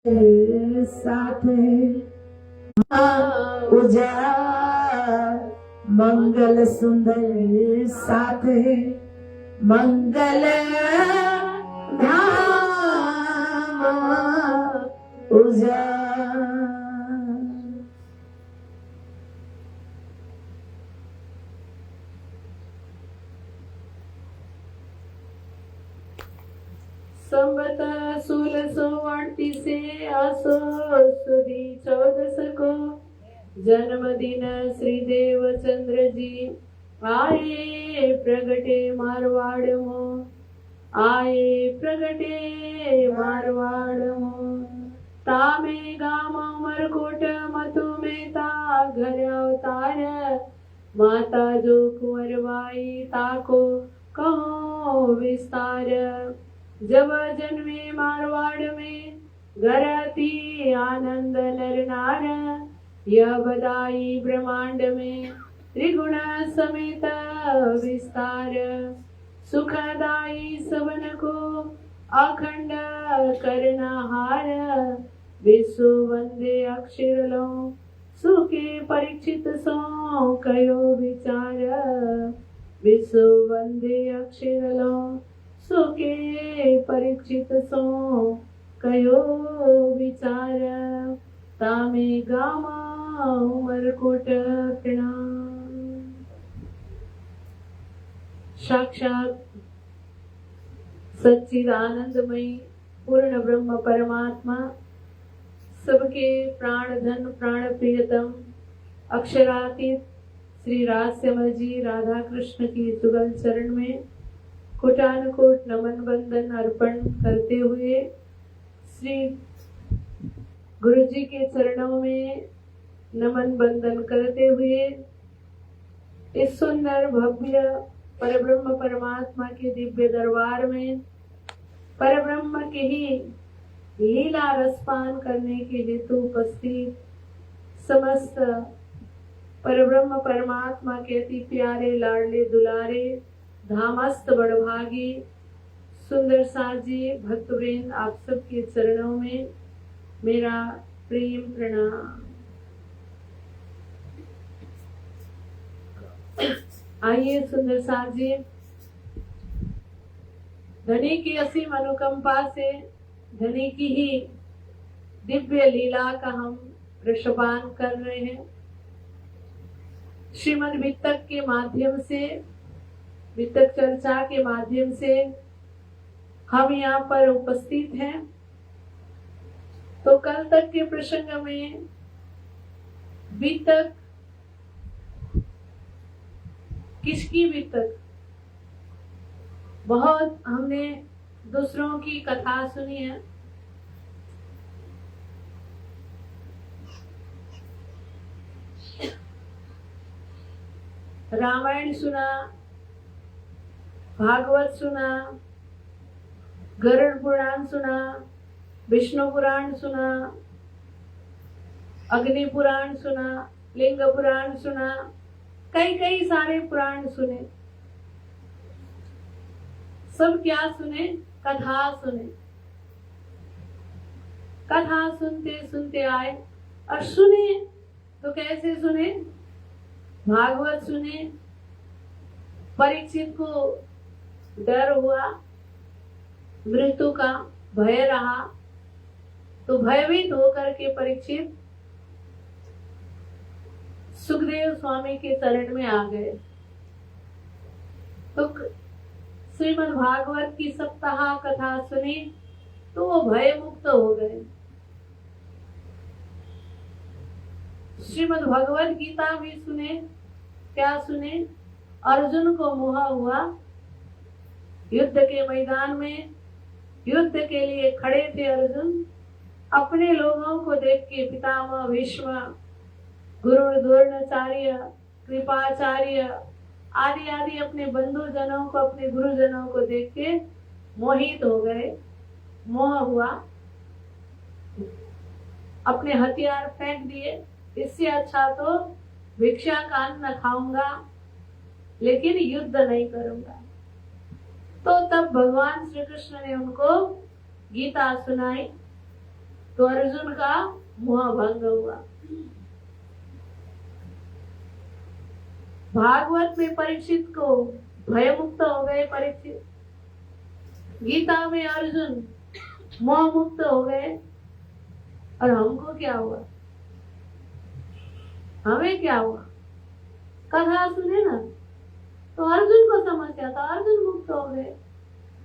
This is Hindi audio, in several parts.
साथ उजाड़ मंगल सुंदर साथ मंगल धाम उजाड़। संवत 1638 आसो सुदी 14 को जन्मदिन श्री देवचंद्र जी आए प्रगटे मारवाड़ मो, आए प्रगटे मारवाड़ मो। तामे गाम उमरकोट मतु में ता घर अवतार, माता जो कुंवरबाई ताको कहो विस्तार। जब जन्मे मारवाड़ में घरती आनंद नर नार, यह बधाई ब्रह्मांड में त्रिगुण समेत विस्तार। सुखदाई सबन को अखंड करनहार, विश्व वंदे अक्षर लो सुखे परीक्षित सो कयो विचार। विश्व वंदे अक्षर लो सुखे परीक्षित सो कयो विचार। तामे गामा उमरकोट प्रणाम। साक्षात सच्चिदानंदमयी पूर्ण ब्रह्म परमात्मा, सबके प्राण धन प्राण प्रियतम अक्षरातीत श्री राजश्यामल जी राधा कृष्ण की जुगल चरण में कोटानुकोट नमन वंदन अर्पण करते हुए श्री गुरु जी के चरणों में नमन वंदन करते हुए इस सुंदर भव्य परब्रह्म परमात्मा के दिव्य दरबार में परब्रह्म के ही लीला रसपान करने के हेतु उपस्थित समस्त परब्रह्म परमात्मा के अति प्यारे लाडले दुलारे धामस्थ बड़भागी सुंदर साजी भक्तवृंद, आप सबके चरणों में मेरा प्रेम प्रणाम। आइए सुंदर साजी, धनी की असीम अनुकंपा से धनी की ही दिव्य लीला का हम रसपान कर रहे हैं। श्रीमद् वितक के माध्यम से, वितक चर्चा के माध्यम से हम यहाँ पर उपस्थित हैं। तो कल तक के प्रसंग में वितक किसकी वितक, बहुत हमने दूसरों की कथा सुनी है। रामायण सुना, भागवत सुना, गरुड़ पुराण सुना, विष्णु पुराण सुना, अग्नि पुराण सुना, लिंग पुराण सुना, कई कई सारे पुराण सुने। सब क्या सुने? कथा सुने। कथा सुनते सुनते आए और सुने तो कैसे सुने? भागवत सुने। परीक्षित को डर हुआ, मृत्यु का भय रहा, तो भयभीत होकर के परीक्षित सुखदेव स्वामी के चरण में आ गए। तो श्रीमद् भागवत की सप्ताह कथा सुनी तो वो भय मुक्त हो गए। श्रीमद् भगवत गीता भी सुने। क्या सुने? अर्जुन को मोह हुआ। युद्ध के मैदान में युद्ध के लिए खड़े थे अर्जुन। अपने लोगों को देख के पितामह भीष्म, गुरु द्रोणाचार्य, कृपाचार्य आदि आदि अपने बंधुजनों को, अपने गुरुजनों को देख के मोहित हो गए, मोह हुआ। अपने हथियार फेंक दिए। इससे अच्छा तो भिक्षा का अन्न खाऊंगा, लेकिन युद्ध नहीं करूंगा। तो तब भगवान श्री कृष्ण ने उनको गीता सुनाई। तो अर्जुन का मोह भंग हुआ। भागवत में परीक्षित को भय मुक्त हो गए परीक्षित, गीता में अर्जुन मोह मुक्त हो गए। और हमको क्या हुआ? हमें क्या हुआ? कथा सुने ना तो अर्जुन को समस्या था, अर्जुन मुक्त हो गए।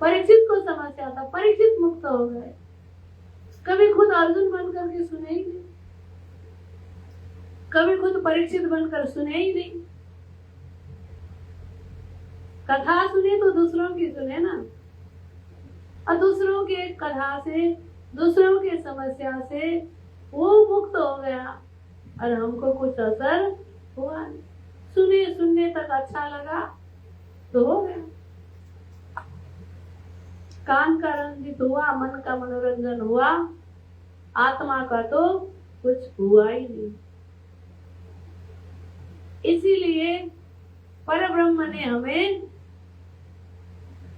परीक्षित को समस्या था, परीक्षित मुक्त हो गए। कभी खुद अर्जुन बनकर के सुने ही नहीं, कभी खुद परीक्षित बनकर सुने ही नहीं। कथा सुने तो दूसरों की सुने ना, और दूसरों के कथा से, दूसरों के समस्या से वो मुक्त हो गया और हमको कुछ असर हुआ नहीं। सुनने तक अच्छा लगा तो हो गया, कान का रंजित हुआ, मन का मनोरंजन हुआ, आत्मा का तो कुछ हुआ ही नहीं। इसीलिए परब्रह्म ने हमें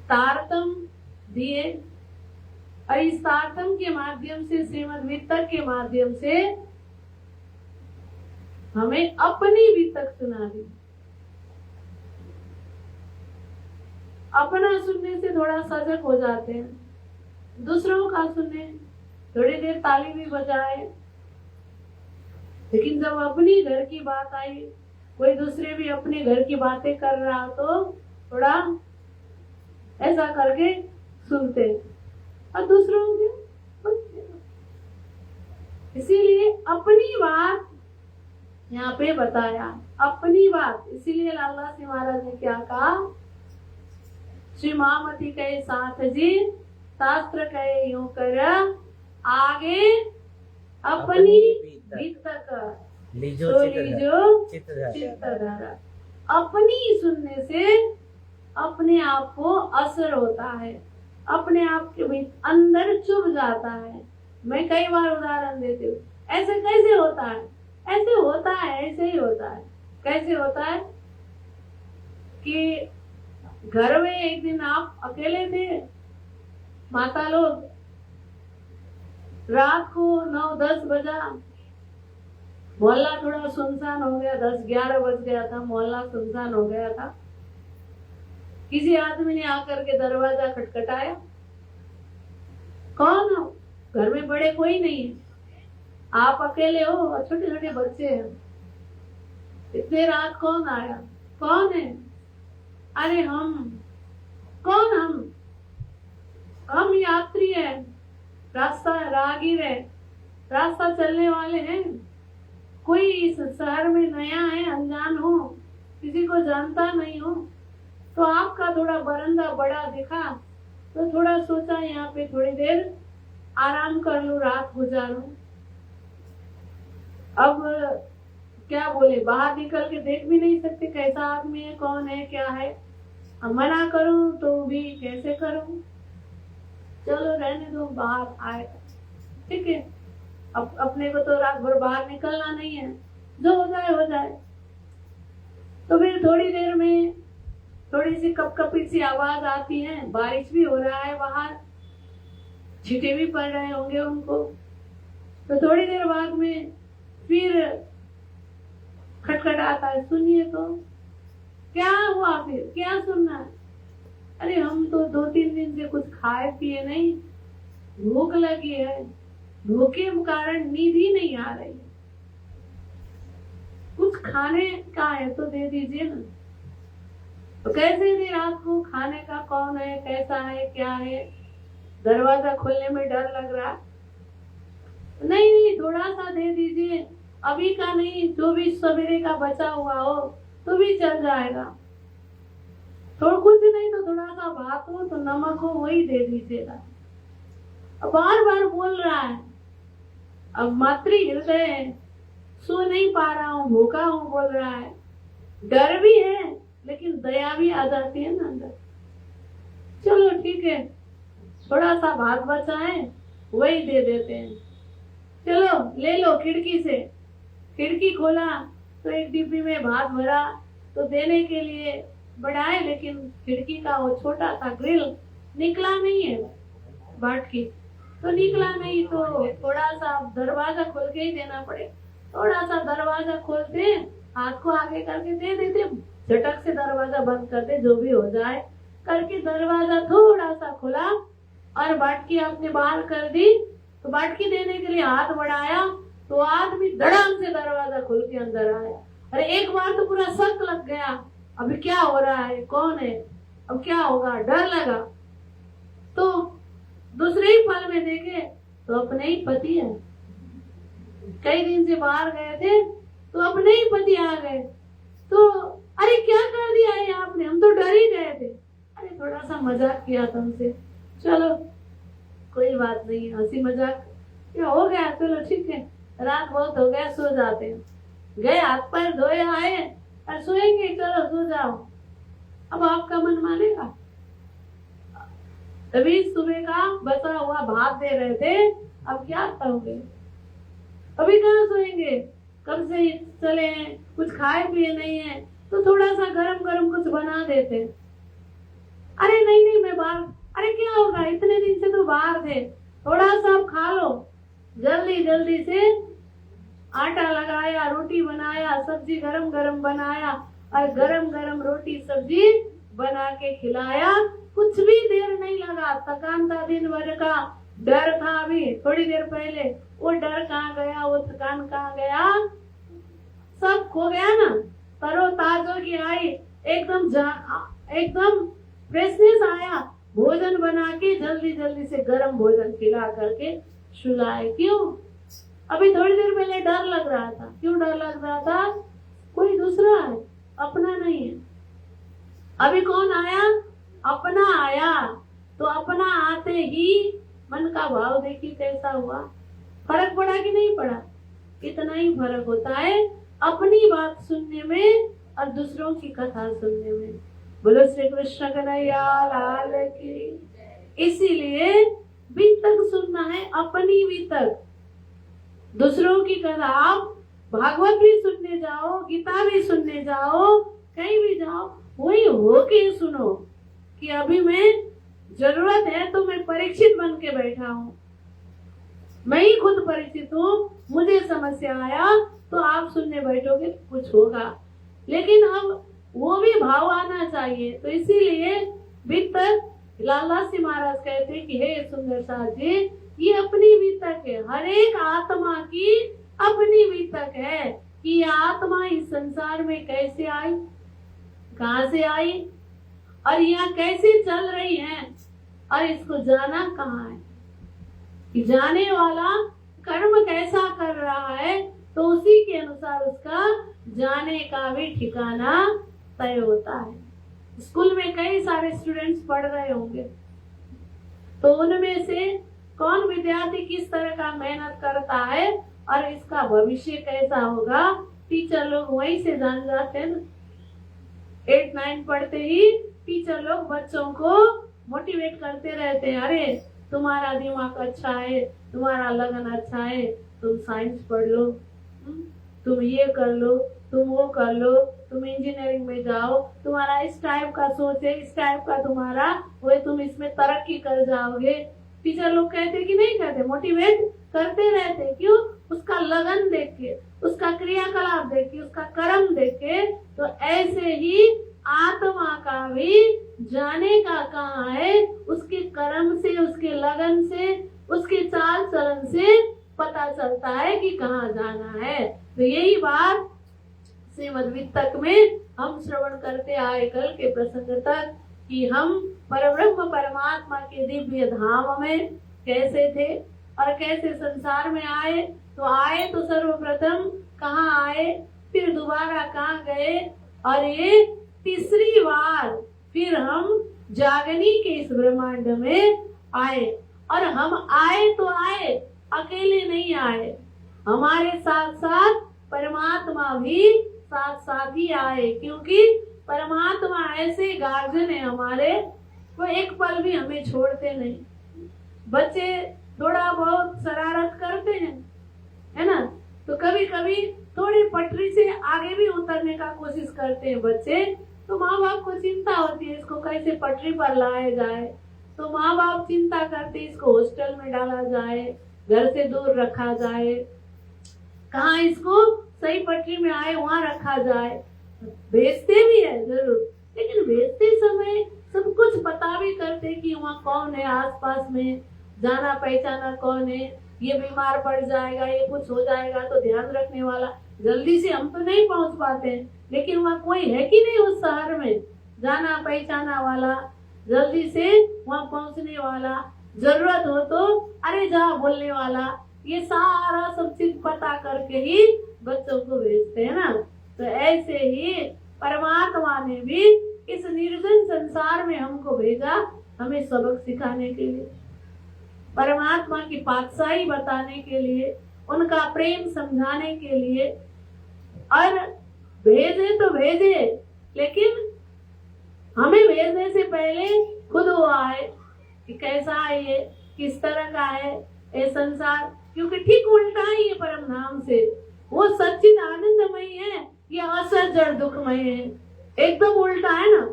तारतम्य दिए और इस तारतम्य के माध्यम से, श्रीमद् वितक के माध्यम से हमें अपनी वितक सुना दी। अपना सुनने से थोड़ा सजग हो जाते हैं, दूसरों का सुने, थोड़ी देर ताली भी बजाए, लेकिन जब अपनी घर की बात आई, कोई दूसरे भी अपने घर की बातें कर रहा तो थोड़ा ऐसा करके सुनते, और दूसरों के इसीलिए अपनी बात यहाँ पे बताया, अपनी बात। इसीलिए लाला सिंह महाराज ने क्या कहा, श्री महामती कहे साथ जी, शास्त्र कहे यूं कर, आगे अपनी वितक लीजो चित्तधारा। अपनी सुनने से अपने आप को असर होता है, अपने आप के भी अंदर चुभ जाता है। मैं कई बार उदाहरण देती हूँ, ऐसे कैसे होता है? ऐसे होता है, ऐसे ही होता है। कैसे होता है कि घर में एक दिन आप अकेले थे, माता लोग, रात को 9-10 बजा, मोहल्ला थोड़ा सुनसान हो गया, 10-11 बज गया था, मोहल्ला सुनसान हो गया था। किसी आदमी ने आकर के दरवाजा खटखटाया, कौन हो? घर में बड़े कोई नहीं है, आप अकेले हो और छोटे छोटे बच्चे हैं। इतने रात कौन आया? कौन है? अरे हम। कौन हम? हम यात्री हैं, रास्ता राहगीर है, रास्ता चलने वाले हैं। कोई इस शहर में नया है, अनजान हो, किसी को जानता नहीं हो, तो आपका थोड़ा बरंदा बड़ा दिखा तो थोड़ा सोचा यहाँ पे थोड़ी देर आराम कर लूं, रात गुजारूं। अब क्या बोले, बाहर निकल के देख भी नहीं सकते कैसा आदमी है, कौन है, क्या है। अब मना करूं तो भी कैसे करूं? चलो रहने दो, बाहर आए, ठीक है। अब अपने को तो रात भर बाहर निकलना नहीं है, जो हो जाए हो जाए। तो फिर थोड़ी देर में थोड़ी सी कपकपी सी आवाज आती है, बारिश भी हो रहा है बाहर, छींटे भी पड़ रहे होंगे उनको। तो थोड़ी देर बाद में फिर खटखटाता है, सुनिए तो। क्या हुआ फिर? क्या सुनना है? अरे हम तो 2-3 दिन से कुछ खाए पिए नहीं, भूख लगी है, भूख के कारण नींद ही नहीं आ रही, कुछ खाने का है तो दे दीजिए ना। तो कैसे दे रात को? खाने का कौन है, कैसा है, क्या है? दरवाजा खोलने में डर लग रहा। नहीं, थोड़ा सा दे दीजिए, अभी का नहीं, जो भी सवेरे का बचा हुआ हो तो भी चल जाएगा। तो कुछ नहीं तो थोड़ा सा भात हो तो नमक हो, वही दे दीजिएगा। बार बार बोल रहा है। अब मातृ हृदय, सो नहीं पा रहा हूँ, भूखा हूँ बोल रहा है। डर भी है लेकिन दया भी आ जाती है ना अंदर। चलो ठीक है, थोड़ा सा भात बचा है वही दे देते हैं, चलो ले लो। खिड़की से खिड़की खोला तो एक डिब्बी में भात भरा, तो देने के लिए बढ़ाए, लेकिन खिड़की का वो छोटा सा ग्रिल निकला नहीं है बाट की, तो निकला नहीं, तो थोड़ा सा दरवाजा खोल के ही देना पड़े। थोड़ा सा दरवाजा खोलते, हाथ को आगे करके दे देते, झटक से दरवाजा बंद कर दे, जो भी हो जाए करके दरवाजा थोड़ा सा खुला और बाटकी आपने बाहर कर दी। तो बाटकी देने के लिए हाथ बढ़ाया तो आदमी धड़ाम से दरवाजा खोल के अंदर आया। अरे एक बार तो पूरा शक लग गया, अभी क्या हो रहा है, कौन है, अब क्या होगा, डर लगा। तो दूसरे ही पल में देखे तो अपने ही पति है, कई दिन से बाहर गए थे तो अपने ही पति आ गए। तो अरे क्या कर दिया है आपने, हम तो डर ही गए थे। अरे थोड़ा सा मजाक किया तुमसे, चलो कोई बात नहीं, हंसी मजाक क्या हो गया, चलो ठीक है, रात बहुत हो गया, सो जाते हैं। गए, हाथ पैर धोए आए और सोएंगे, चलो सो जाओ। अब आपका मन मानेगा? तभी सुबह का बचा हुआ भात दे रहे थे, अब क्या करोगे? अभी कहाँ सोएंगे, कब से चले हैं, कुछ खाए पिए नहीं है, तो थोड़ा सा गरम गरम कुछ बना देते। अरे नहीं नहीं मैं बाहर, अरे क्या होगा, इतने दिन से तो बाहर थे, थोड़ा सा आप खा लो। जल्दी जल्दी से आटा लगाया, रोटी बनाया, सब्जी गरम गरम बनाया और गरम गरम रोटी सब्जी बना के खिलाया। कुछ भी देर नहीं लगा, थकान था दिन भर का, डर था अभी थोड़ी देर पहले, वो डर कहाँ गया, वो थकान कहाँ गया, सब खो गया ना। तरोताजा आई, एकदम फ्रेशनेस आया। भोजन बना के जल्दी जल्दी से गरम भोजन खिला करके सुलाए। क्यों? अभी थोड़ी देर पहले डर लग रहा था। क्यों डर लग रहा था? कोई दूसरा है, अपना नहीं है। अभी कौन आया? अपना आया। तो अपना आते ही मन का भाव देखिए कैसा हुआ, फर्क पड़ा कि नहीं पड़ा? इतना ही फर्क होता है अपनी बात सुनने में और दूसरों की कथा सुनने में। बोलो श्री कृष्ण कन्हैया लाल की। इसीलिए वितक सुनना है, अपनी वितक। दूसरों की कथा, आप भागवत भी सुनने जाओ, गीता भी सुनने जाओ, कहीं भी जाओ, वही होके सुनो कि अभी मैं जरूरत है तो मैं परीक्षित बन के बैठा हूँ, मैं ही खुद परीक्षित हूँ, मुझे समस्या आया तो आप सुनने बैठोगे कुछ होगा। लेकिन अब वो भी भाव आना चाहिए। तो इसीलिए वितक, लालदास जी महाराज कहते कि हे सुंदर साथ जी, ये अपनी वितक है, हर एक आत्मा की अपनी वितक है कि ये आत्मा इस संसार में कैसे आई, कहाँ से आई और यहाँ कैसे चल रही है और इसको जाना कहाँ है। कि जाने वाला कर्म कैसा कर रहा है तो उसी के अनुसार उसका जाने का भी ठिकाना तय होता है। स्कूल में कई सारे स्टूडेंट्स पढ़ रहे होंगे, तो उनमें से कौन विद्यार्थी किस तरह का मेहनत करता है और इसका भविष्य कैसा होगा, टीचर लोग वहीं से जान जाते हैं ना। 8-9 पढ़ते ही टीचर लोग बच्चों को मोटिवेट करते रहते हैं, अरे तुम्हारा दिमाग अच्छा है, तुम्हारा लगन अच्छा है, तुम साइंस पढ़ लो, तुम ये कर लो, तुम वो कर लो, तुम इंजीनियरिंग में जाओ, तुम्हारा इस टाइप का सोच है, इस टाइप का तुम्हारा वो, तुम इसमें तरक्की कर जाओगे। टीचर लोग कहते कि नहीं कहते, मोटिवेट करते रहते। क्यों? उसका लगन देख के, उसका क्रियाकलाप देख के, उसका कर्म देख के। तो ऐसे ही आत्मा का भी जाने का कहाँ है, उसके कर्म से, उसके लगन से, उसके चाल चलन से पता चलता है कि कहाँ जाना है। तो यही बात श्रीमद् वितक में हम श्रवण करते आए कल के प्रसंग तक कि हम परब्रह्म परमात्मा के दिव्य धाम में कैसे थे और कैसे संसार में आए। तो आए तो सर्वप्रथम कहाँ आए, फिर दोबारा कहाँ गए, और ये तीसरी बार फिर हम जागनी के इस ब्रह्मांड में आए। और हम आए तो आए, अकेले नहीं आए, हमारे साथ साथ परमात्मा भी साथ साथ ही आए। क्योंकि परमात्मा ऐसे गार्जियन है हमारे, वो एक पल भी हमें छोड़ते नहीं। बच्चे थोड़ा बहुत शरारत करते हैं, है ना, तो कभी कभी थोड़ी पटरी से आगे भी उतरने का कोशिश करते हैं बच्चे, तो माँ बाप को चिंता होती है इसको कैसे पटरी पर लाया जाए। तो माँ बाप चिंता करते इसको हॉस्टल में डाला जाए, घर से दूर रखा जाए, कहाँ इसको सही पटरी में आए वहां रखा जाए। भेजते भी है जरूर, लेकिन भेजते समय सब कुछ पता भी करते कि वहाँ कौन है, आसपास में जाना पहचाना कौन है, ये बीमार पड़ जाएगा, ये कुछ हो जाएगा तो ध्यान रखने वाला। जल्दी से हम तो नहीं पहुंच पाते हैं, लेकिन वहाँ कोई है कि नहीं उस शहर में जाना पहचाना वाला, जल्दी से वहाँ पहुंचने वाला, जरूरत हो तो अरे जा बोलने वाला। ये सारा सब चीज पता करके ही बच्चों को भेजते हैं ना। तो ऐसे ही परमात्मा ने भी इस निर्जन संसार में हमको भेजा, हमें सबक सिखाने के लिए, परमात्मा की पातशाही बताने के लिए, उनका प्रेम समझाने के लिए। और भेजे तो भेजे, लेकिन हमें भेजने से पहले खुद वो आए कि कैसा है ये, किस तरह का है ये संसार। क्योंकि ठीक उल्टा है ये परम धाम से, वो सच्चिद आनंदमय है, ये असत जड़ दुखमय है, एकदम उल्टा है ना।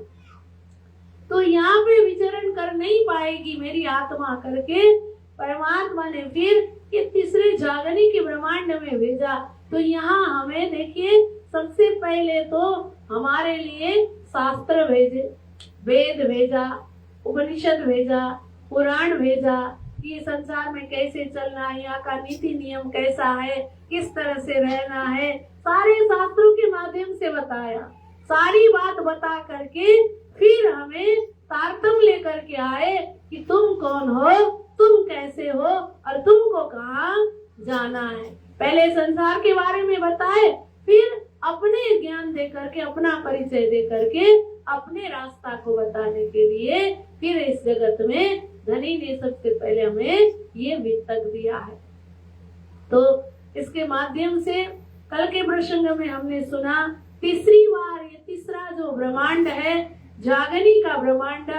तो यहाँ पे विचरण कर नहीं पाएगी मेरी आत्मा करके परमात्मा ने फिर ये तीसरे जागनी के ब्रह्मांड में भेजा। तो यहाँ हमें देखिए सबसे पहले तो हमारे लिए शास्त्र भेजे, वेद भेजा, उपनिषद भेजा, पुराण भेजा, ये संसार में कैसे चलना है, यहाँ का नीति नियम कैसा है, किस तरह से रहना है, सारे शास्त्रों के माध्यम से बताया। सारी बात बता करके फिर हमें तारतम्य लेकर के आए कि तुम कौन हो, तुम कैसे हो और तुमको कहाँ जाना है। पहले संसार के बारे में बताए, फिर अपने ज्ञान दे करके, अपना परिचय दे करके, अपने रास्ता को बताने के लिए फिर इस जगत में धनी ने सबसे पहले हमें ये वित्तक दिया है। तो इसके माध्यम से कल के प्रसंग में हमने सुना तीसरी बार ये तीसरा जो ब्रह्मांड है, जागनी का ब्रह्मांड,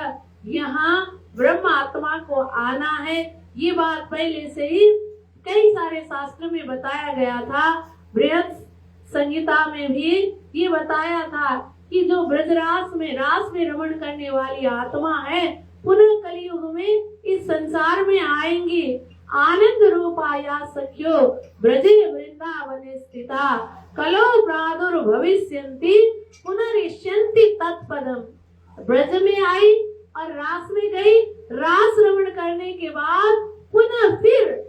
यहाँ ब्रह्म आत्मा को आना है। ये बात पहले से ही कई सारे शास्त्र में बताया गया था। बृहद संहिता में भी ये बताया था कि जो ब्रजरास में रास में रमण करने वाली आत्मा है, पुनः कलयुग में इस संसार में आएंगी। आनंद रूपाया सख्यो ब्रजे वृंदावने स्थिता कलो प्रादुर्भविष्यन्ति पुनरिष्यन्ति तत्पदम। ब्रज में आई और रास में गई, रास रमण करने के बाद पुनः फिर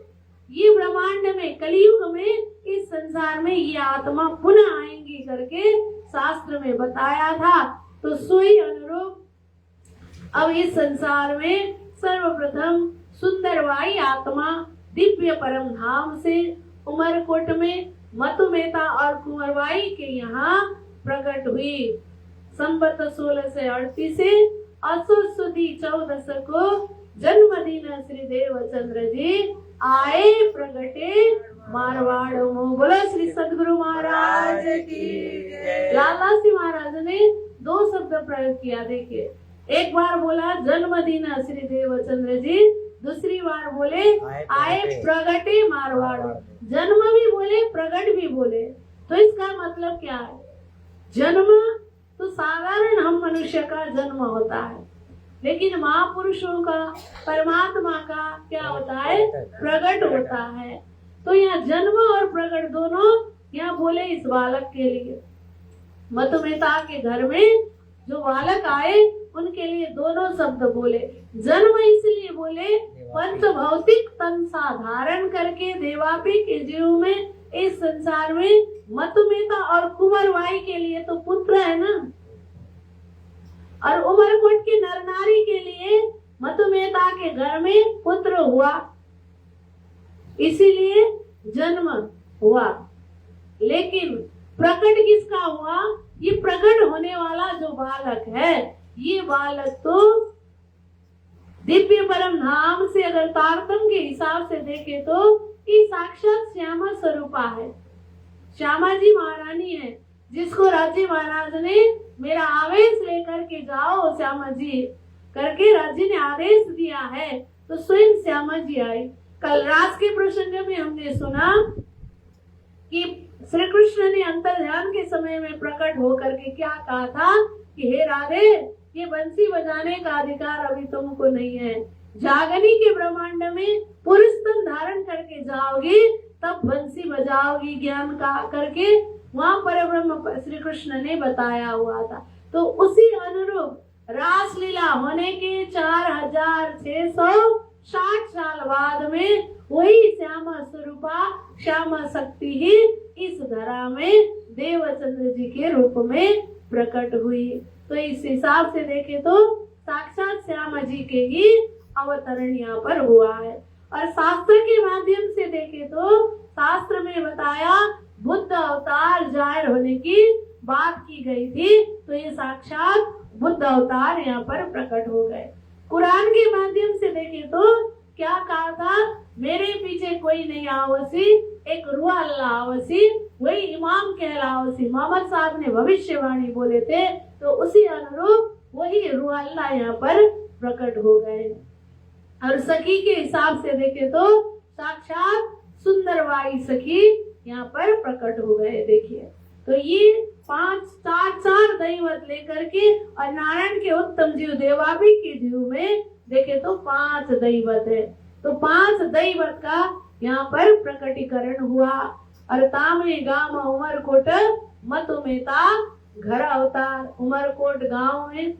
ये ब्रह्मांड में कलयुग में इस संसार में ये आत्मा पुनः आएंगी करके शास्त्र में बताया था। तो सोई अनुरूप अब इस संसार में सर्वप्रथम सुंदरवाई आत्मा दिव्य परम धाम से उमरकोट में मतुमेता और कुंवरबाई के यहाँ प्रकट हुई। संवत 1638 से असुदी 14 को जन्मदिन श्री देवचंद्र जी आए प्रगटे मारवाड़ में। बोलो श्री सदगुरु महाराज की। लालासी महाराज ने 2 शब्द प्रयोग किया। देखिए, एक बार बोला जन्मदिन श्री देवचंद्र जी, दूसरी बार बोले आए प्रगटे मारवाड़। जन्म भी बोले, प्रगट भी बोले। तो इसका मतलब क्या है? जन्म तो साधारण हम मनुष्य का जन्म होता है, लेकिन महापुरुषों का, परमात्मा का क्या होता है? प्रगट होता है। तो यहाँ जन्म और प्रगट दोनों यहाँ बोले इस बालक के लिए। मतुमेता के घर में जो बालक आए उनके लिए दोनों शब्द बोले। जन्म इसलिए बोले पंच भौतिक तन साधारण करके देवापी के जीव में इस संसार में मतुमेता और कुंवरबाई के लिए तो पुत्र है ना, और उमरकोट की नर नारी के लिए मतुमेता के घर में पुत्र हुआ, इसीलिए जन्म हुआ। लेकिन प्रकट किसका हुआ? ये प्रकट होने वाला जो बालक है, ये बालक तो दिव्य परम धाम से अगर तारतम्य के हिसाब से देखे तो ये साक्षात श्यामा स्वरूपा है। श्यामा जी महारानी है, जिसको राज्य महाराज ने मेरा आवेश लेकर के जाओ श्यामा जी करके राज्य ने आदेश दिया है, तो स्वयं श्यामा जी आई। कल रात के प्रसंग में हमने सुना कि श्री कृष्ण ने अंतर ध्यान के समय में प्रकट होकर के क्या कहा था कि हे राधे, ये बंसी बजाने का अधिकार अभी तुमको नहीं है। जागनी के ब्रह्मांड में पुरुष तन धारण करके जाओगी तब बंसी बजाओगी ज्ञान का करके, वहां पर ब्रह्म श्री कृष्ण ने बताया हुआ था। तो उसी अनुरूप रासलीला होने के 4660 साल बाद में वही श्यामा स्वरूपा श्यामा शक्ति ही इस धरा में देवचंद्र जी के रूप में प्रकट हुई। तो इस हिसाब से देखे तो साक्षात श्यामा जी के ही अवतरण यहाँ पर हुआ है। और शास्त्र के माध्यम से देखे तो शास्त्र में बताया बुद्ध अवतार जाहिर होने की बात की गई थी, तो ये साक्षात बुद्ध अवतार यहाँ पर प्रकट हो गए। कुरान के माध्यम से देखे तो क्या कहा था, मेरे पीछे कोई नहीं आवसी, एक रूह अल्लाह आवसी, वही इमाम कहलावसी। मोहम्मद साहब ने भविष्यवाणी बोले थे, तो उसी अनुरूप वही रूह अल्लाह यहाँ पर प्रकट हो गए। और सखी के हिसाब से देखे तो साक्षात सुंदरबाई सखी यहाँ पर प्रकट हो गए। देखिए तो ये 4 दैवत लेकर के, और नारायण के उत्तम जीव देवापी के जीव में देखे तो 5 दैवत है। तो 5 दैवत का यहाँ पर प्रकटीकरण हुआ। और तामे गाम उमरकोट मतुमेता घर अवतार। उमरकोट गांव में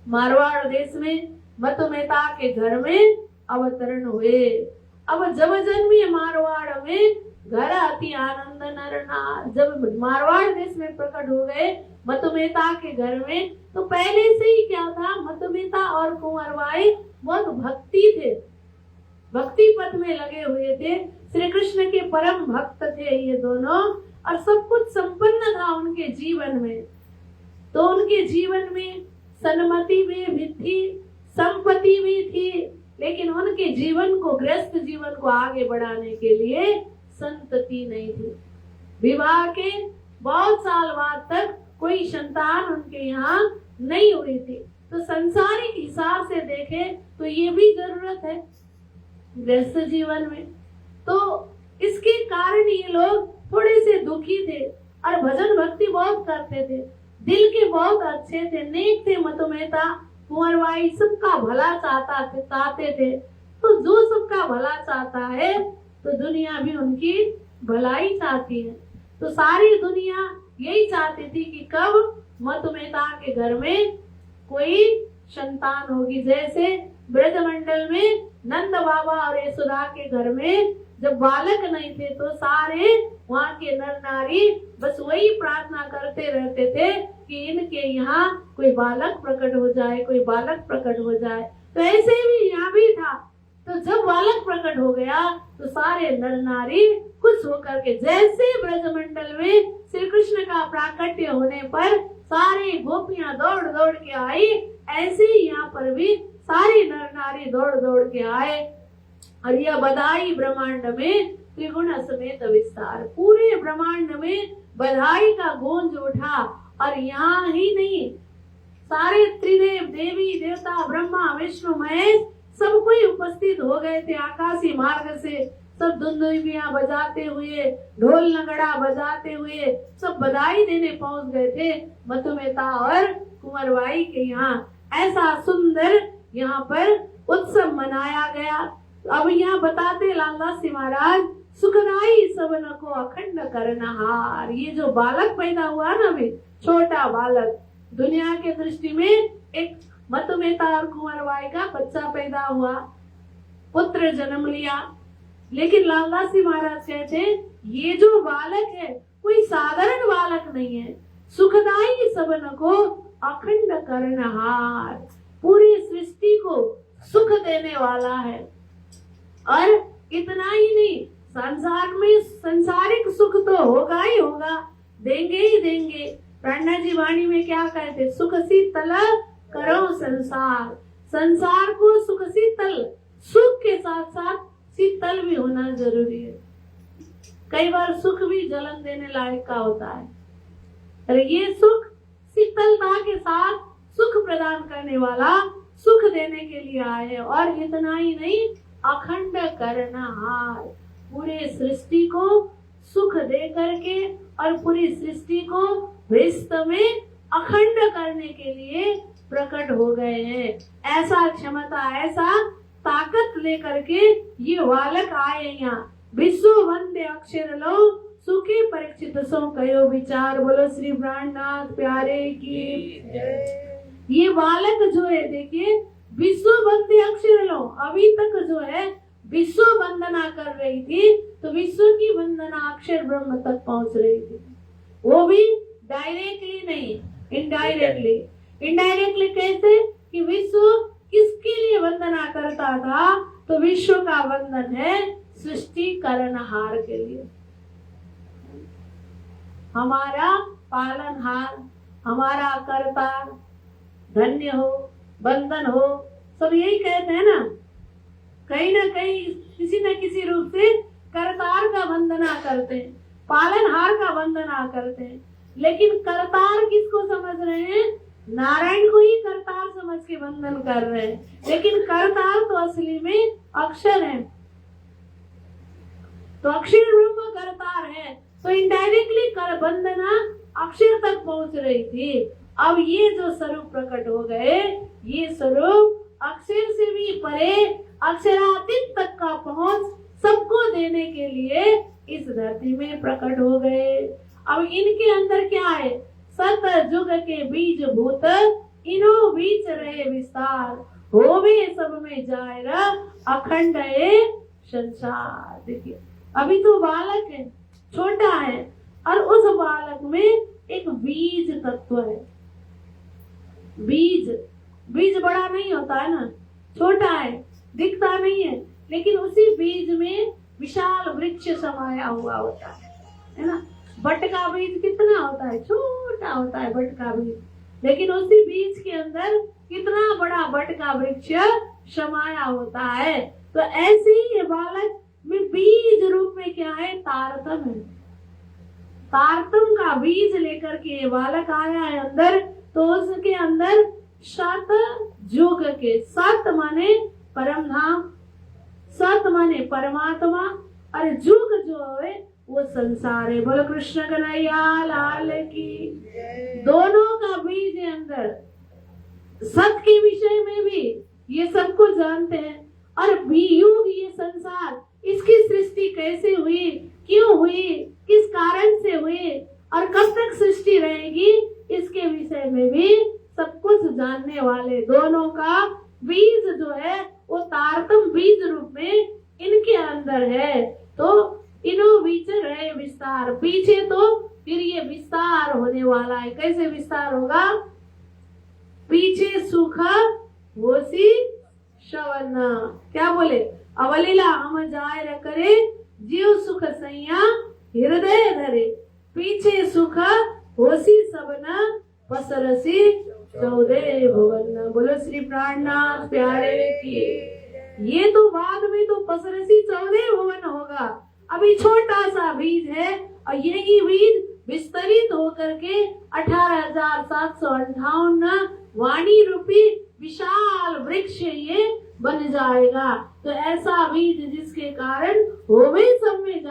मारवाड़ देश में मतुमेता के घर में अवतरण हुए। अब जब जन्मी मारवाड़ में घर अति आनंद नरनार। जब मारवाड़ देश में प्रकट हो गए मतुमेता के घर में, तो पहले से ही क्या था, मतुमेता और कुंवरबाई बहुत भक्ति थे, भक्ति पथ में लगे हुए थे, श्री कृष्ण के परम भक्त थे ये दोनों। और सब कुछ संपन्न था उनके जीवन में। तो उनके जीवन में सन्मति भी थी, संपत्ति भी थी, लेकिन उनके जीवन को, गृहस्थ जीवन को आगे बढ़ाने के लिए संतति नहीं थी। विवाह के बहुत साल बाद तक कोई संतान उनके यहाँ नहीं हुई थी। तो संसारिक हिसाब से देखे तो ये भी जरूरत है गृहस्थ जीवन में। तो इसके कारण ये लोग थोड़े से दुखी थे और भजन भक्ति बहुत करते थे, दिल के बहुत अच्छे थे, नेक थे। मतुमेता कुंवरबाई सबका भला चाहते थे। तो जो सबका भला चाहता है तो दुनिया भी उनकी भलाई चाहती है। तो सारी दुनिया यही चाहती थी कि कब मतुमेता के घर में कोई संतान होगी। जैसे ब्रजमंडल में नंद बाबा और यशोदा के घर में जब बालक नहीं थे तो सारे वहाँ के नर नारी बस वही प्रार्थना करते रहते थे कि इनके यहाँ कोई बालक प्रकट हो जाए, कोई बालक प्रकट हो जाए। तो ऐसे भी यहाँ भी था। तो जब बालक प्रकट हो गया तो सारे नर नारी खुश होकर के, जैसे ब्रजमंडल में श्री कृष्ण का प्राकट्य होने पर सारी गोपियां दौड़ दौड़ के आई, ऐसे ही यहाँ पर भी सारे नर नारी दौड़ दौड़ के आए। और यह बधाई ब्रह्मांड में त्रिगुण समेत विस्तार, पूरे ब्रह्मांड में बधाई का गूंज उठा। और यहाँ ही नहीं, सारे त्रिदेव, देवी देवता, ब्रह्मा विष्णु महेश सब कोई उपस्थित हो गए थे। आकाशी मार्ग से सब धुंधुबियां बजाते हुए, ढोल नगड़ा बजाते हुए सब बधाई देने पहुंच गए थे मतुमेता और कुंवरबाई के यहाँ। ऐसा सुंदर यहाँ पर उत्सव मनाया गया। अब यहाँ बताते लालदास जी महाराज, सुखदाई सबन को अखंड करनहार। ये जो बालक पैदा हुआ ना भी, छोटा बालक, दुनिया के दृष्टि में एक मतुमेता और कुंवरबाई का बच्चा पैदा हुआ, पुत्र जन्म लिया। लेकिन लालदास जी महाराज कहते हैं ये जो बालक है कोई साधारण बालक नहीं है। सुखदाई सबन को अखंड करनहार, पूरी सृष्टि को सुख देने वाला है। और इतना ही नहीं, संसार में संसारिक सुख तो होगा ही होगा, देंगे ही देंगे। प्राणा जी वाणी में क्या कहते, सुख शीतल करो संसार। संसार को सुख शीतल, सुख के साथ साथ शीतल भी होना जरूरी है। कई बार सुख भी जलन देने लायक का होता है, और ये सुख शीतलता के साथ सुख प्रदान करने वाला, सुख देने के लिए आए। और इतना ही नहीं, अखंड करनहार, पूरे सृष्टि को सुख दे करके और पूरी सृष्टि को विश्व में अखंड करने के लिए प्रकट हो गए हैं। ऐसा क्षमता, ऐसा ताकत लेकर के ये बालक आए यहाँ। विश्व वंदे अक्षर लो सुखी परीक्षित सो कयो विचार। बोलो श्री प्राणनाथ प्यारे की। ये बालक जो है देखिए, विश्व वंदे अक्षर लो, अभी तक जो है विश्व वंदना कर रही थी, तो विश्व की वंदना अक्षर ब्रह्म तक पहुंच रही थी। वो भी डायरेक्टली नहीं, इनडायरेक्टली। इनडायरेक्टली कैसे कि विश्व किसके लिए वंदना करता था, तो विश्व का वंदन है सृष्टि करनहार के लिए। हमारा पालनहार, हमारा कर्ता, धन्य हो, वंदन हो, सब यही कहते हैं ना। कहीं ना कहीं किसी न किसी रूप से करतार का वंदना करते हैं, पालनहार का वंदना करते हैं। लेकिन करतार किसको समझ रहे हैं? नारायण को ही करतार समझ के वंदन कर रहे हैं। लेकिन करतार तो असली में अक्षर है, तो अक्षर ब्रह्म करतार है, तो इनडायरेक्टली कर वंदना अक्षर तक पहुंच रही थी। अब ये जो स्वरूप प्रकट हो गए, ये स्वरूप अक्षर से भी परे, अक्षरातीत तक का पहुंच सबको देने के लिए इस धरती में प्रकट हो गए। अब इनके अंदर क्या है? सत जुग के बीज भूत इनो बीच रहे विस्तार, होवे सब में जाए अखंड है संसार। देखिए अभी तो बालक है, छोटा है, और उस बालक में एक बीज तत्व है। बीज बड़ा नहीं होता है ना, छोटा है, दिखता नहीं है, लेकिन उसी बीज में विशाल वृक्ष समाया हुआ होता है ना। बट का बीज कितना होता है? छोटा होता है बट का बीज, लेकिन उसी बीज के अंदर कितना बड़ा बट का वृक्ष समाया होता है। तो ऐसे ही ये बालक में बीज रूप में क्या है? तारतम है। तारतम का बीज लेकर के ये बालक आया है अंदर। तो उसके अंदर सत जुग के, सत माने परम धाम, सत माने परमात्मा, और जुग जो है वो संसार है। बोलो कृष्ण कन्हैया लाल की। दोनों का बीज है अंदर। सत के विषय में भी ये सबको जानते हैं, और युग ये संसार, इसकी सृष्टि कैसे हुई, क्यों हुई, किस कारण से हुई, और कब तक सृष्टि रहेगी, इसके विषय में भी सब कुछ जानने वाले दोनों का बीज जो है वो तारतम बीज रूप में इनके अंदर है। तो इनो बीच रहे विस्तार, पीछे तो फिर ये विस्तार होने वाला है। कैसे विस्तार होगा? पीछे सुख होसी श्रवण, क्या बोले? अवलीला हम जाय र करे, जीव सुख सैया हृदय धरे, पीछे सुख होसी सबना पसरसी 14 भुवन। बोलो श्री प्राणनाथ प्यारे की। ये तो बाद में तो पसरसी 14 भुवन होगा। अभी छोटा सा बीज है, और यही बीज विस्तरित होकर के 18,758 वाणी रूपी विशाल वृक्ष ये बन जाएगा। तो ऐसा बीज जिसके कारण होवे सब में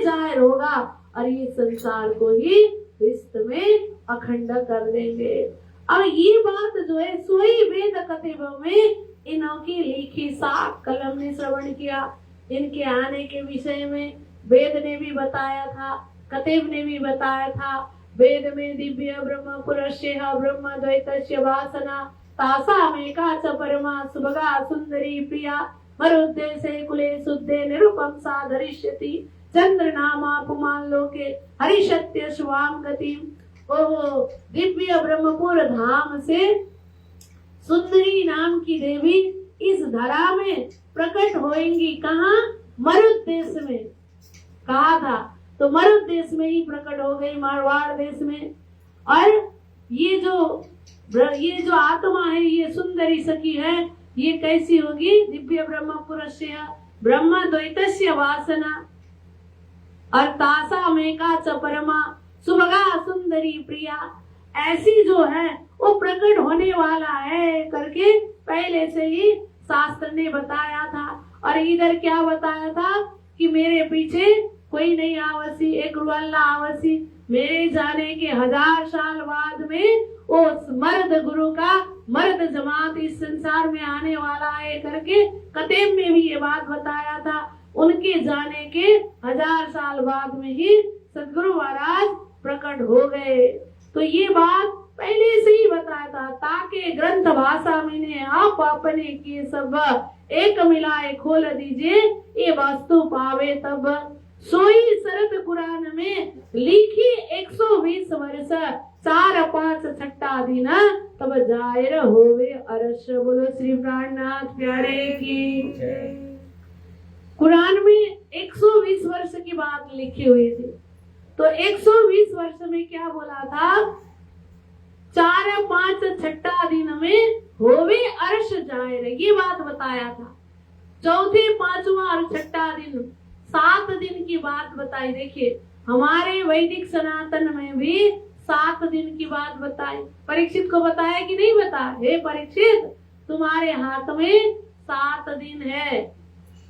जाहिर होगा, और ये संसार को ही विश्व में अखंड कर देंगे। अब ये बात जो है सोई वेद कतिबों में इनकी लिखी साख कलम ने श्रवण किया। इनके आने के विषय में वेद ने भी बताया था, कतिब ने भी बताया था। वेद में दिव्य ब्रह्म पुरस्य ब्रह्म द्वैतस्य वासना तासामेका च परमा सुभगा सुंदरी प्रिया मरुद्देशे कुले शुद्धे निरुपम सा धरिष्यति चंद्र नामा पुमान लोके हरिशत्य शुभाम गतिम। ओहो, दिव्य ब्रह्मपुर धाम से सुंदरी नाम की देवी इस धरा में प्रकट होएंगी। कहाँ? मरुद देश में कहा था, तो मरुद देश में ही प्रकट हो गई, मारवाड़ देश में। और ये जो आत्मा है, ये सुंदरी सखी है, ये कैसी होगी? दिव्य ब्रह्मपुरस्य ब्रह्म द्वैतस्य वासना और तासा मेका च परमा सुभगा सुंदरी प्रिया, ऐसी जो है वो प्रकट होने वाला है करके पहले से ही शास्त्र ने बताया था। और इधर क्या बताया था कि मेरे पीछे कोई नहीं आवसी, एक रुअल्ला आवसी। मेरे जाने के 1000 साल बाद में उस मर्द गुरु का मर्द जमात इस संसार में आने वाला है करके कतेब में भी ये बात बताया था। उनके जाने के 1000 साल बाद में ही सदगुरु महाराज प्रकट हो गए। तो ये बात पहले से ही बताया था, ताकि ग्रंथ भाषा में आप अपने किए सब एक मिलाए खोल दीजिए, ये वस्तु पावे तब। सोई शरद कुरान में लिखी 120 वर्ष 4 5 छठा दिन तब जाहिर होवे अरस। बोलो श्री प्राणनाथ प्यारे की। कुरान में 120 वर्ष की बात लिखी हुई थी। तो 120 वर्ष में क्या बोला था? 4 5 छठा दिन में होवे अर्श जाहिर, ये बात बताया था। चौथे 5वां और छठा दिन 7 दिन की बात बताई। देखिए हमारे वैदिक सनातन में भी 7 दिन की बात बताई। परीक्षित को बताया कि नहीं बताया? हे परीक्षित, तुम्हारे हाथ में 7 दिन है,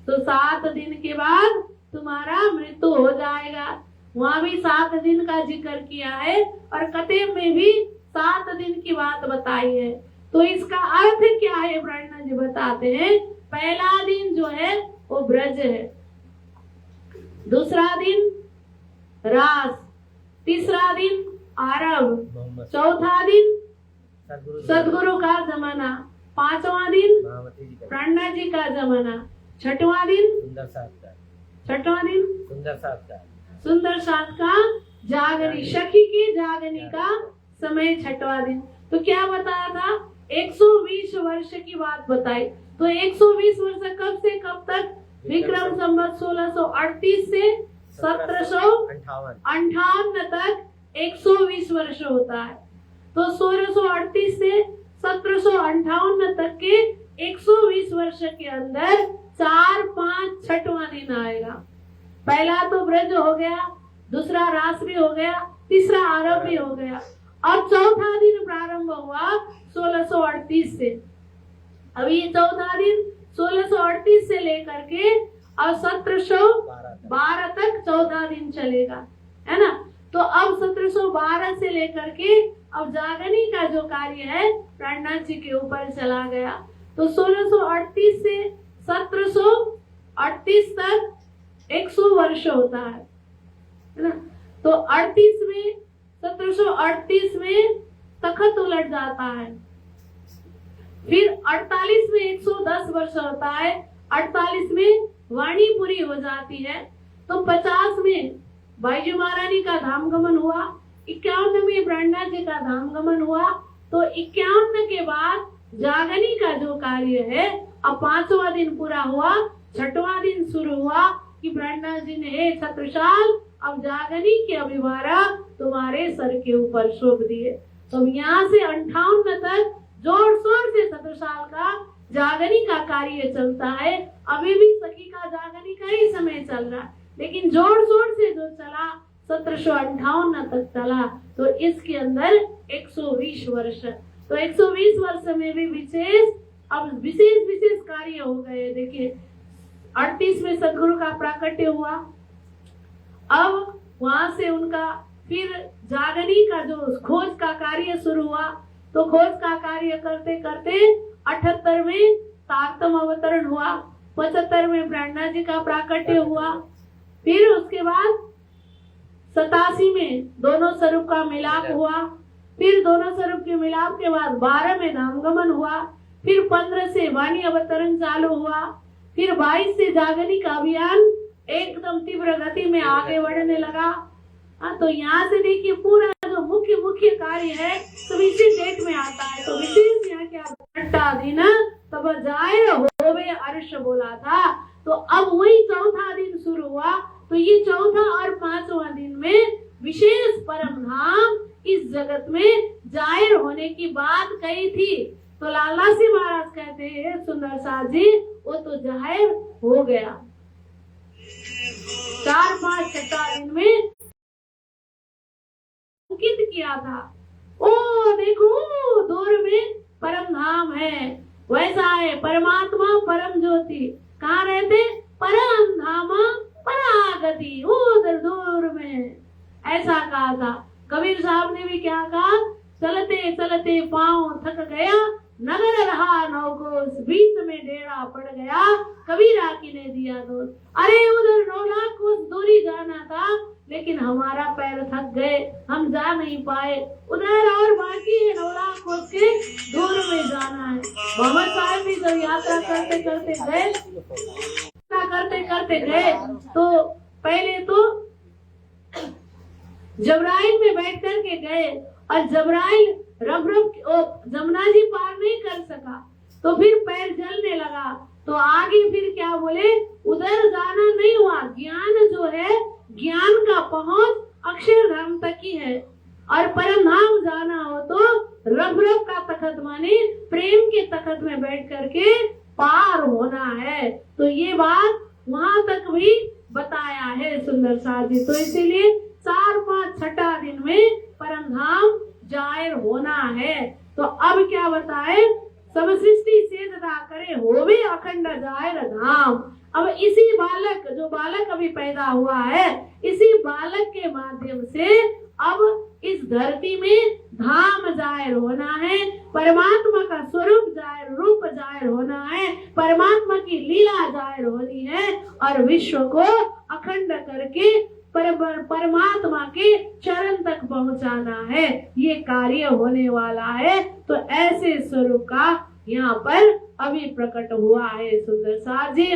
तो 7 दिन के बाद तुम्हारा मृत्यु हो जाएगा। वहां भी 7 दिन का जिक्र किया है और कतेब में भी 7 दिन की बात बताई है। तो इसका अर्थ क्या है? ब्रह्मा जी बताते हैं, पहला दिन जो है वो ब्रज है, दूसरा दिन रास, तीसरा दिन आरब, चौथा दिन सदगुरु का जमाना, 5वां दिन ब्रह्मा जी का जमाना, छठवां दिन सुंदर साथ का जागनी, सखी के जागने का समय, छठवां दिन। तो क्या बताया था? 120 वर्ष की बात बताई। तो 120 वर्ष कब से कब तक? विक्रम संवत 1638 से 1758 तक 120 वर्ष होता है। तो 1638 से 1758 तक के 120 वर्ष के अंदर 4 5 छठवां दिन आएगा। पहला तो ब्रज हो गया, दूसरा रास भी हो गया, तीसरा आरब भी हो गया, और चौथा दिन प्रारंभ हुआ 1638 से। अब ये चौथा दिन 1638 से लेकर के और 1712 तक 14 दिन चलेगा, है ना। तो अब 1712 से लेकर के अब जागनी का जो कार्य है प्राणनाथ जी के ऊपर चला गया। तो 1638 से 1738 तक 100 वर्ष होता है ना। तो 38 में 1738 में तखत उलट जाता है, फिर 48 में 110 वर्ष होता है, 48 में वाणी पूरी हो जाती है। तो 50 में बाईजी महारानी का धाम गमन हुआ, 51 में ब्रह्मनाथ जी का धाम गमन हुआ। तो 51 के बाद जागनी का जो कार्य है, अब 5वां दिन पूरा हुआ, 6वां दिन शुरू हुआ कि ब्रह्मनाथ जी ने, हे छत्रसाल, अब जागनी के अभिवारा तुम्हारे सर के ऊपर सौंप दिए। तो यहाँ से 58 तक जोर शोर से छत्रसाल का जागनी का कार्य चलता है। अभी भी सखी का जागनी का ही समय चल रहा है, लेकिन जोर शोर से जो चला 1758 तक चला। तो इसके अंदर 120 वर्ष। तो 120 वर्ष में भी विशेष कार्य हो गए। देखिए 38 में सदगुरु का प्राकट्य हुआ। अब वहां से उनका फिर जागनी का जो खोज का कार्य शुरू हुआ। तो खोज का कार्य करते करते 78 में तारतम अवतरण हुआ, 75 में ब्रह्मनाथ जी का प्राकट्य हुआ, फिर उसके बाद 87 में दोनों स्वरूप का मिलाप हुआ, फिर दोनों स्वरूप के मिलाप के बाद 12 में धामगमन हुआ, फिर 15 से वाणी अवतरण चालू हुआ, फिर 22 से जागनी का अभियान एकदम तीव्र गति में आगे बढ़ने लगा। तो यहाँ से देखिए पूरा जो मुख्य कार्य है तो इसी डेट में आता है। तो विशेष यहाँ क्या छठा दिन तब जाहिर होवे अर्श बोला था। तो अब वही चौथा दिन शुरू हुआ। तो ये चौथा और 5वां दिन में विशेष परम धाम इस जगत में जाहिर होने की बात कही थी। तो लाला सी महाराज कहते हैं, सुंदर साथ जी, वो तो जाहिर हो गया। 4 5 छठा दिन में अंकित किया था। ओ देखो दूर में परम धाम है, वैसा है परमात्मा परम ज्योति। कहाँ रहते? परम धाम परागति उधर दूर में, ऐसा कहा था। कबीर साहब ने भी क्या कहा, चलते चलते पांव थक गया, नगर रहा नौकोस, बीच में डेरा पड़ गया, कबीरा की ने दिया दोष। अरे उधर 9 लाख कोस दूरी जाना था, लेकिन हमारा पैर थक गए, हम जा नहीं पाए। उधर और बाकी है 9 लाख कोस के दूर में जाना है। मोहम्मद साहब भी जब यात्रा करते करते गए तो पहले तो जबराइल में बैठ कर के गए, और जबराइल रब जमुना जी पार नहीं कर सका, तो फिर पैर जलने लगा। तो आगे फिर क्या बोले, उधर जाना नहीं हुआ। ज्ञान जो है, ज्ञान का पहुंच अक्षरधाम तक ही है, और परम धाम जाना हो तो रब का तखत माने प्रेम के तखत में बैठ करके पार होना है। तो ये बात वहां तक भी बताया है सुंदर साथ जी। तो इसीलिए 4, 5, 6 दिन में परम धाम जाहिर होना है। तो अब क्या बताए, सब सृष्टि से तथा करे होवे अखंड जाहिर धाम। अब इसी बालक, जो बालक अभी पैदा हुआ है, इसी बालक के माध्यम से अब इस धरती में धाम जाहिर होना है, परमात्मा का स्वरूप जाहिर, रूप जाहिर होना है, परमात्मा की लीला जाहिर होनी है, और विश्व को अखंड करके परमात्मा के चरण तक पहुंचाना है। ये कार्य होने वाला है। तो ऐसे स्वरूप का यहाँ पर अभी प्रकट हुआ है सुंदर साथ जी।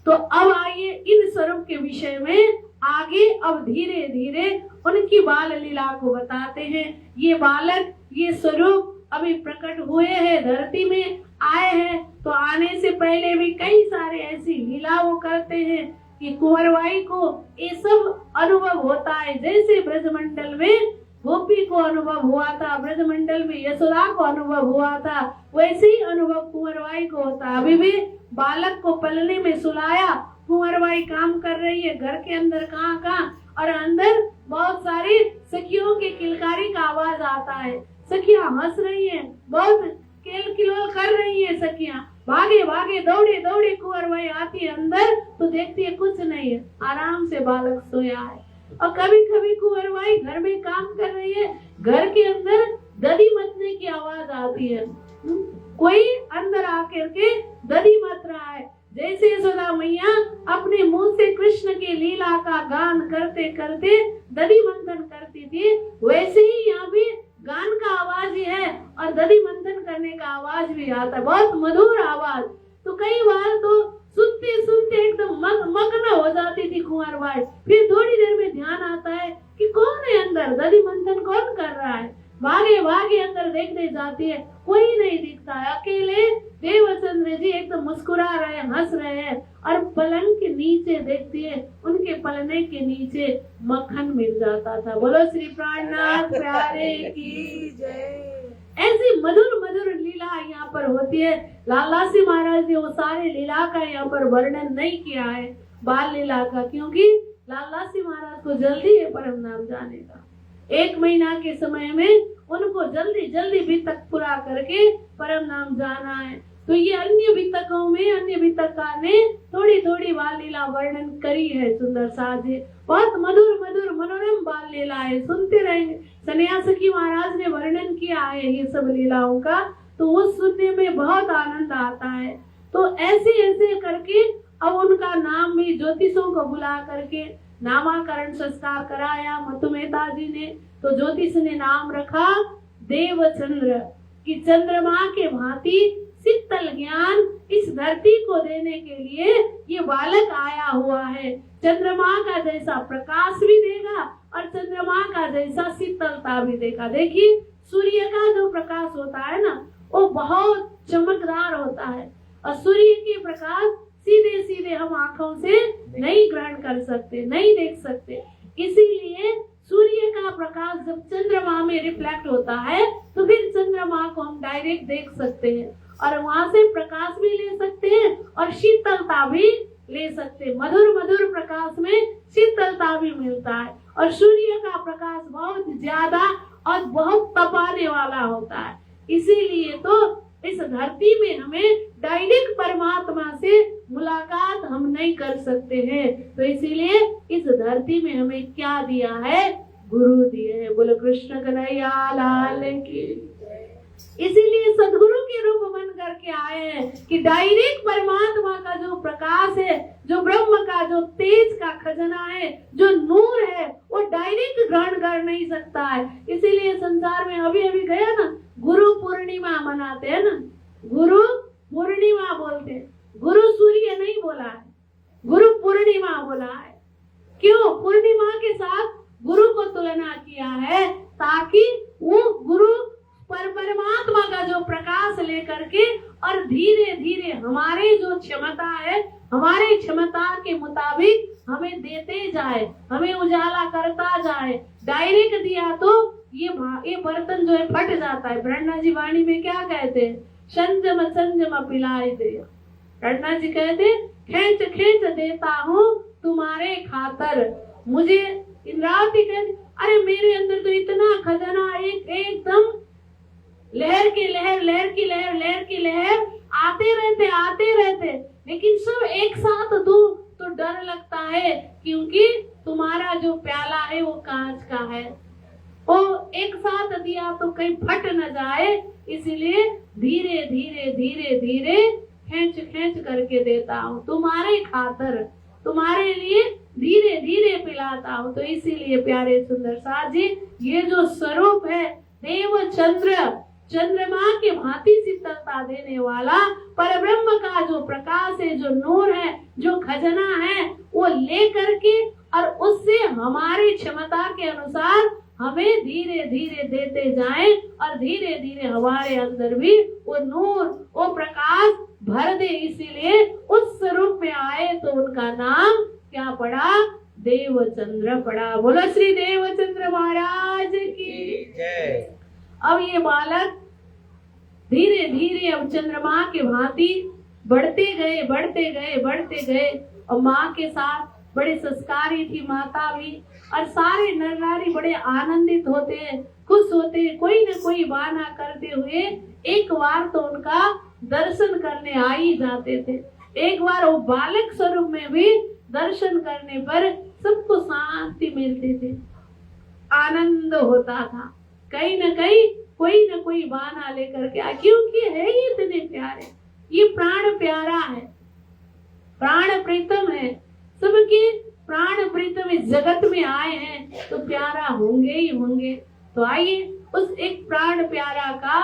तो अब आइए इन स्वरूप के विषय में आगे अब धीरे धीरे उनकी बाल लीला को बताते हैं। ये बालक, ये स्वरूप अभी प्रकट हुए हैं, धरती में आए हैं। तो आने से पहले भी कई सारे ऐसी लीला वो करते हैं कि कुंवरबाई को ये सब अनुभव होता है। जैसे ब्रजमंडल में गोपी को अनुभव हुआ था, ब्रजमंडल में यशोदा को अनुभव हुआ था, वैसे ही अनुभव कुंवरबाई को होता है। अभी भी बालक को पलने में सुलाया, कुंवरबाई काम कर रही है घर के अंदर, कहाँ, और अंदर बहुत सारी सखियों के किलकारी का आवाज आता है। सखियां हंस रही हैं, बहुत केल किलोल कर रही है सखियां, भागे भागे दौड़े दौड़े कुंवरबाई आती है अंदर, तो देखती है कुछ नहीं है, आराम से बालक सोया है। और कभी कभी कुंवरबाई घर में काम कर रही है, घर के अंदर दधी मथने की आवाज आती है, कोई अंदर आकर के दधी मथ रहा है। जैसे यशोदा मैया अपने मुंह से कृष्ण की लीला का गान करते करते दधी मंथन करती थी, वैसे ही यहाँ भी गान का आवाज ही है और दधी मंथन करने का आवाज भी आता है, बहुत मधुर आवाज। तो कई बार तो सुनते सुनते एकदम मग्न हो जाती थी कुंवरबाई। फिर थोड़ी देर में ध्यान आता है कि कौन है अंदर, दधी मंथन कौन कर रहा है। भागे भागे अंदर देखने जाती है, कोई नहीं दिखता है। अकेले देवचंद्र जी एकदम मुस्कुरा रहे, हंस रहे हैं, और पलंग के नीचे देखती है, उनके पलने के नीचे मक्खन मिल जाता था। बोलो श्री प्राणनाथ प्यारे की जय। ऐसी मधुर मधुर लीला यहाँ पर होती है। लालदासी महाराज ने वो सारे लीला का यहाँ पर वर्णन नहीं किया है, बाल लीला का, क्योंकि लालदासी महाराज को जल्दी है परम नाम जाने का। 1 महीना के समय में उनको जल्दी जल्दी वितक पूरा करके परम नाम जाना है। तो ये अन्य वितकों में अन्य वितकार ने थोड़ी थोड़ी बाल लीला वर्णन करी है सुंदर साथ जी। बहुत मधुर मधुर मनोरम बाल लीला है, सुनते रहेंगे। सन्यासकी महाराज ने वर्णन किया है ये सब लीलाओं का, तो वो सुनने में बहुत आनंद आता है। तो ऐसे ऐसे करके अब उनका नाम भी ज्योतिषों को बुला करके नामाकरण संस्कार कराया मतु मेहता जी ने। तो ज्योतिष ने नाम रखा देवचंद्र, कि चंद्रमा के भांति शीतल ज्ञान इस धरती को देने के लिए ये बालक आया हुआ है। चंद्रमा का जैसा प्रकाश भी देगा और चंद्रमा का जैसा शीतलता भी देगा। देखिए सूर्य का जो प्रकाश होता है ना, वो बहुत चमकदार होता है, और सूर्य के प्रकाश सीधे सीधे हम आंखों से नहीं ग्रहण कर सकते, नहीं देख सकते। इसीलिए सूर्य का प्रकाश जब चंद्रमा में रिफ्लेक्ट होता है तो फिर चंद्रमा को हम डायरेक्ट देख सकते हैं, और वहां से प्रकाश भी ले सकते हैं और शीतलता भी ले सकते हैं। मधुर मधुर प्रकाश में शीतलता भी मिलता है, और सूर्य का प्रकाश बहुत ज्यादा और बहुत तपाने वाला होता है। इसीलिए तो इस धरती में हमें डायरेक्ट परमात्मा से मुलाकात हम नहीं कर सकते हैं। तो इसीलिए इस धरती में हमें क्या दिया है? गुरु दिए हैं। बोलो कृष्ण कन्हैया लाल की। इसीलिए सदगुरु के रूप बन करके आए हैं कि डायरेक्ट परमात्मा का जो प्रकाश है, जो ब्रह्म का जो तेज का खजाना है, जो नूर है, वो डायरेक्ट ग्रहण कर नहीं सकता है। इसीलिए संसार में अभी अभी गया ना, गुरु पूर्णिमा मनाते हैं ना, गुरु पूर्णिमा बोलते हैं। गुरु सूर्य नहीं बोला है, गुरु पूर्णिमा बोला है। क्यों? पूर्णिमा के साथ गुरु को तुलना किया है, ताकि वो गुरु परमात्मा का जो प्रकाश लेकर के और धीरे धीरे हमारे जो क्षमता है, हमारे क्षमता के मुताबिक हमें देते जाए, हमें उजाला करता जाए। डायरेक्ट दिया तो ये बर्तन जो है फट जाता है। ब्रह्मा जी वाणी में क्या कहते हैं? संजम संजम पिलाए दे। ब्रह्मा जी कहते खींच खींच देता हूँ तुम्हारे खातर। मुझे इंद्रावती कहते अरे मेरे अंदर तो इतना खजाना, एकदम लहर की लहर, लहर की लहर, लहर की लहर आते रहते, लेकिन सब एक साथ दो तो डर लगता है, क्योंकि तुम्हारा जो प्याला है वो कांच का है। वो एक साथ दिया तो कहीं फट न जाए, इसीलिए धीरे धीरे धीरे धीरे खींच खींच करके देता हूँ तुम्हारे खातर, तुम्हारे लिए धीरे धीरे पिलाता हूँ। तो इसीलिए प्यारे सुंदर साथ जी, ये जो स्वरूप है देव चंद्रमा के भांति शीतलता देने वाला परब्रह्म का जो प्रकाश है, जो नूर है, जो खजाना है, वो ले करके और उससे हमारी क्षमता के अनुसार हमें धीरे धीरे देते जाएं और धीरे धीरे हमारे अंदर भी वो नूर, वो प्रकाश भर दे। इसीलिए उस स्वरूप में आए तो उनका नाम क्या पड़ा? देवचंद्र पड़ा। बोलो श्री देवचंद्र महाराज की जय। अब ये बालक धीरे धीरे अब चंद्रमा के भांति बढ़ते गए और माँ के साथ बड़े संस्कारी थी माता भी, और सारे नर नारी बड़े आनंदित होते, खुश होते, कोई न कोई बहाना करते हुए एक बार तो उनका दर्शन करने आ ही जाते थे। एक बार वो बालक स्वरूप में भी दर्शन करने पर सबको शांति मिलती थी, आनंद होता था। कहीं न कहीं कोई न कोई बहाना लेकर के, क्योंकि है ही इतने प्यारे, ये प्राण प्यारा है, प्राण प्रीतम है, सबके प्राण प्रीतम इस जगत में आए हैं तो प्यारा होंगे ही होंगे। तो आइए उस एक प्राण प्यारा का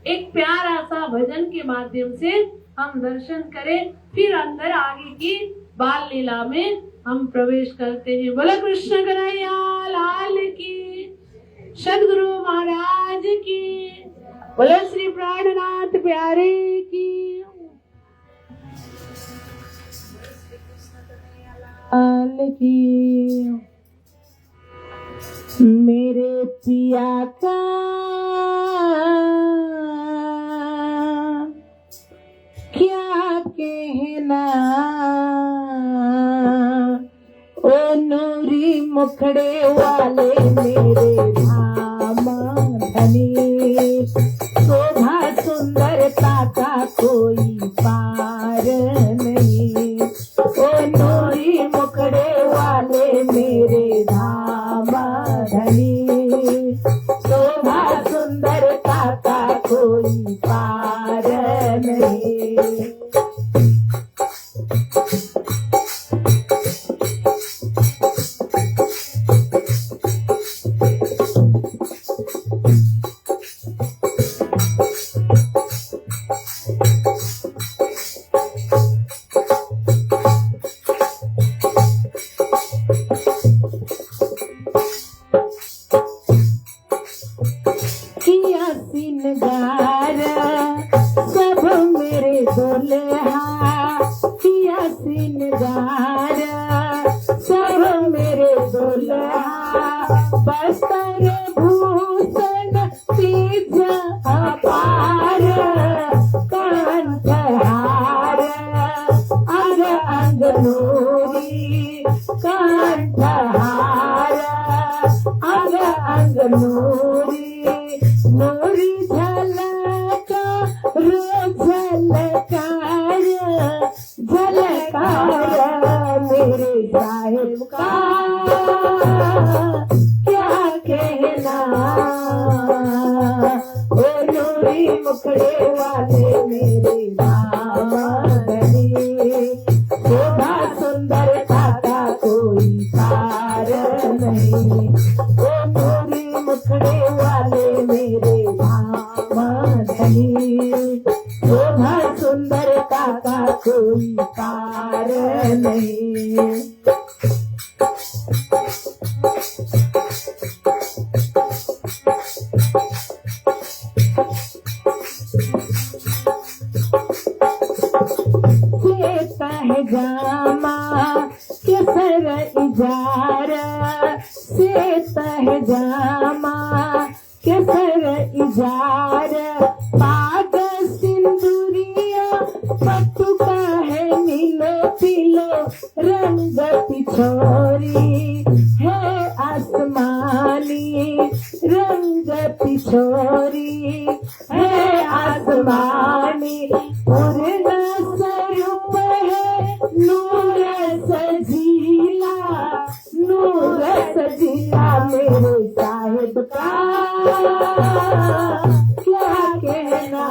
एक प्यारा सा भजन के माध्यम से हम दर्शन करें, फिर अंदर आगे की बाल लीला में हम प्रवेश करते हैं। बोलो कृष्ण कन्हैया लाल की, सदगुरु महाराज की, बोलो श्री प्राणनाथ प्यारे की लाल की। मेरे पिया का क्या कहना, ओ नूरी मुखड़े वाले मेरे धाम धनी, शोभा सुंदरता का कोई पार नहीं। ओ नूरी मुखड़े वाले मेरे धाम धनी, शोभा सुंदरता का कोई पार नहीं। नूरी नूरी झलक रोज साहिब का क्या कहना। ओ नूरी मुखड़े वाले मेरे दामनी, शोभा सुंदरता का कोई पार नहीं। ओ नूरी मुखड़े वाले मेरे दामनी, शोभा सुंदरता का कोई पार नहीं। जामा केसर इजार से पहजामा केसर इजार, पाग सिंदूरिया पटुका है नीलो पीलो रंग पिछोरी है आसमानी रंग पिछोरी है आसमानी। पूर्ण स्वरूप है नूर सजीला, नूर सजीला मेरे साहिब का क्या कहना।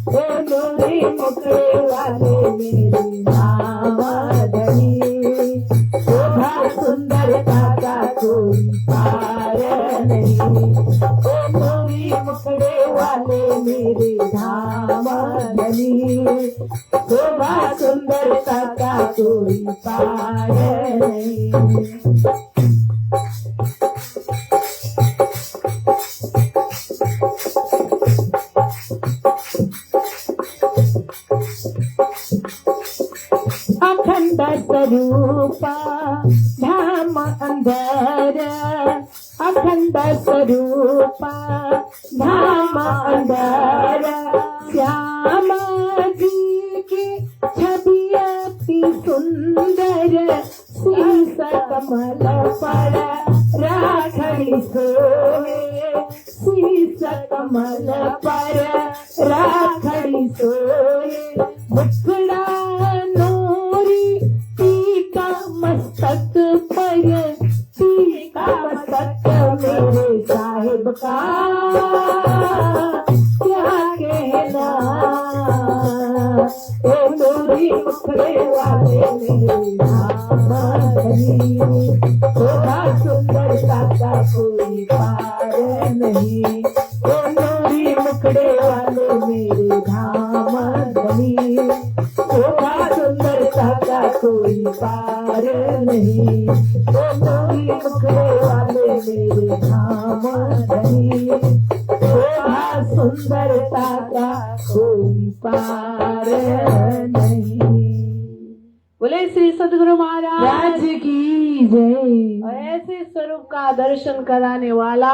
ओ नूरी मुखड़े वाले मेरी दामनी, शोभा सुंदरता का कोई पार नहीं। ओ नूरी मुखड़े वाले मेरे धामनी, शोभा सुंदरता का कोई पार नहीं। अखंड स्वरूपा धाम अंदर, अखंड स्वरूपा धाम अंदर, श्यामा जी की छवि अति सुंदर, शीश कमल पर राखड़ी सोए, शीश कमल पर राखड़ी सोए। मुखड़ा नूरी टीका मस्तक पर, टीका मस्तक मेरे साहिब का क्या कहना। ओ नूरी मुखड़े वाले मेरे दामनी, शोभा सुंदरता का कोई पार नहीं। ओ नूरी मुखड़े वाले मेरे धामनी, शोभा सुंदरता का कोई पार नहीं। ओ नूरी मुखड़े वाले मेरे धामनी, शोभा सुंदरता का कोई पार नहीं। बोले श्री सद्गुरु महाराज की जय। और ऐसे स्वरूप का दर्शन कराने वाला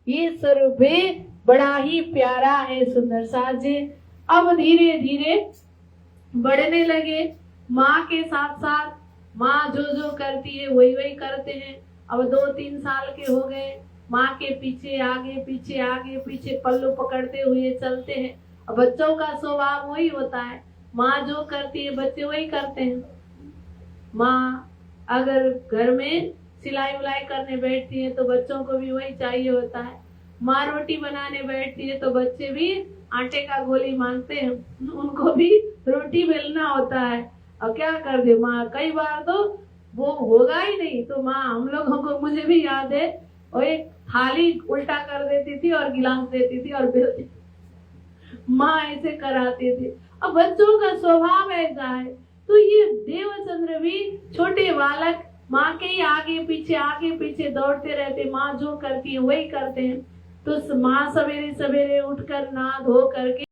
ये स्वरूप भी बड़ा ही प्यारा है सुंदर साज जी। अब धीरे धीरे बढ़ने लगे, माँ के साथ साथ माँ जो जो करती है वही वही करते हैं। अब 2-3 साल के हो गए, माँ के पीछे आगे पीछे पल्लू पकड़ते हुए चलते हैं। अब बच्चों का स्वभाव वही होता है, माँ जो करती है बच्चे वही करते हैं। माँ अगर घर में सिलाई उलाई करने बैठती है तो बच्चों को भी वही चाहिए होता है। माँ रोटी बनाने बैठती है तो बच्चे भी आटे का गोली मांगते हैं, उनको भी रोटी बेलना होता है। और क्या कर दे माँ, कई बार तो वो होगा ही नहीं तो माँ हम लोगों को, मुझे भी याद है, और एक थाली उल्टा कर देती थी और गिलास देती थी और बेलती, माँ ऐसे कराती थी। अब बच्चों का स्वभाव ऐसा है, तो ये देवचंद्र भी छोटे बालक माँ के ही आगे पीछे दौड़ते रहते, माँ जो करती है वही करते हैं। तो माँ सवेरे सवेरे उठकर नहा धो करके